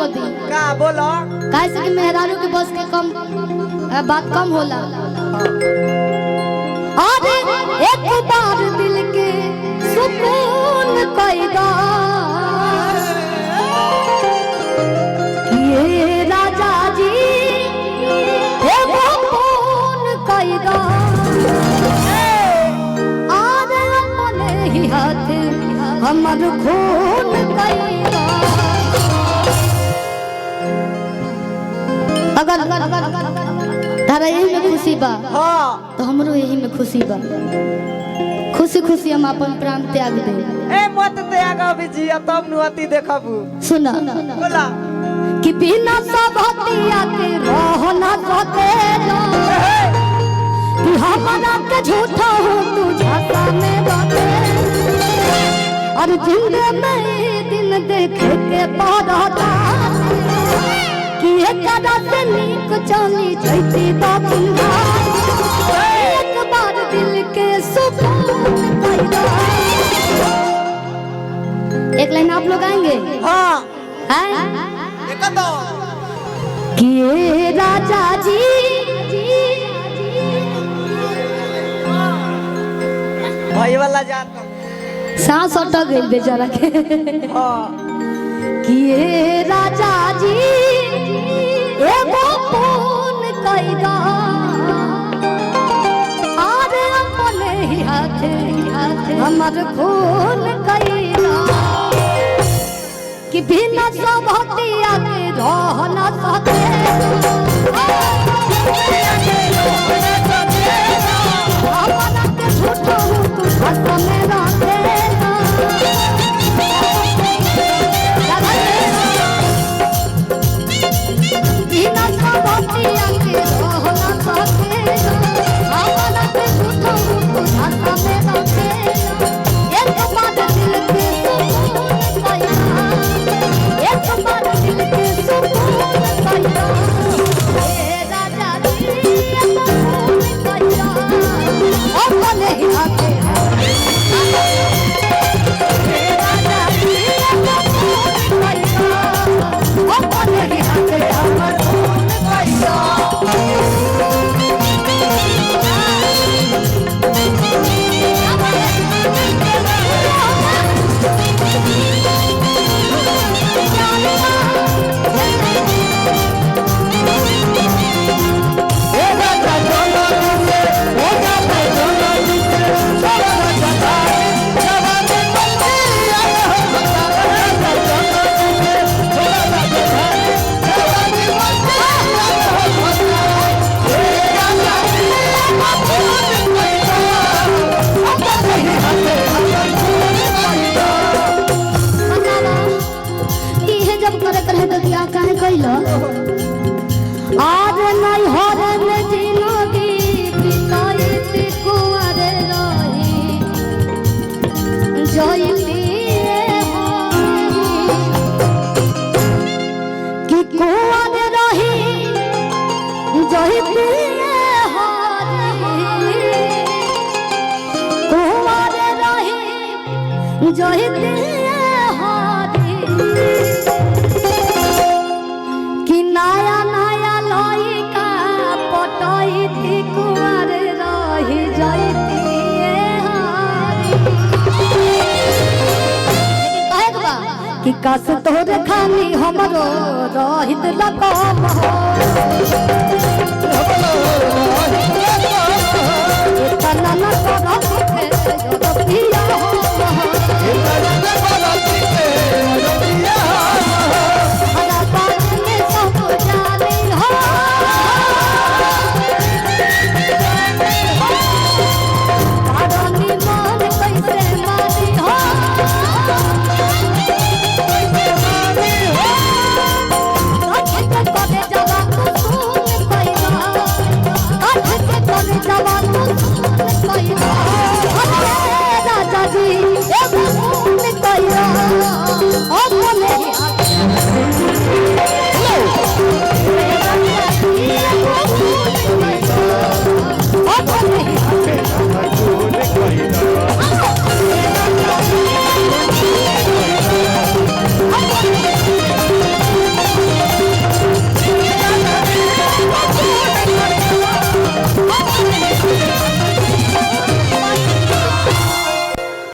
कर दी का बोलो काहे से कि मेहरारू के बस के कम बात कम होला। अरे एक बार दिल के सुकून कईदा ये राजा जी एगो फोन कईदा आरे अपने ही हाथ हमर खून कईदा। अगर तारा यही में खुशी बा हाँ तो हमरो यही में खुशी बा। खुशी खुशी हम अपन प्राण त्याग दे। ए मत त्याग अभी जिया तब नुअती देखबू। सुना बोला कि बिना सबतिया के रह ना सके कि हमरा के झूठा हो तू झांसा में बाटे और जिंदगी में दिन देखे के पड़ता कि एकरा से नीक चली जैती बाबुंगा एक बार दिल के सुकून कईदा। एक लाइन आप लोग आएंगे हाँ हैं देखो तो कि ये राजा जी भाई वाला जान सांस अटक गई बेचारा के हाँ कि ये राजा जी एगो फोन कईदा आरे अपने ही हाथे हमर खून कईदा कि बिना सबतिया के रह ना सके हमरा के झूठा हो तू भाषा में रखे बिना सबतिया के रह ना सके हमरा के झूठा हो तू भाषा में रखे एक बार दिल के सुकून कईदा एक बार दिल के सुकून कईदा हे राजा जी एगो फोन कईदा अपने ही हाथे हे राजा जी एगो फोन कईदा अपने ही हाथे हमर खून कईदा। आज नहीं हो रे जिंदगी बिताई कुंवर रही जोईती कि कुंवर रही जोईती कुंवर रही जोईती नया नया लइका पटैती कुंवर रही जैती कि कस तोरे खानी हमरो रहित लकम इतना न करब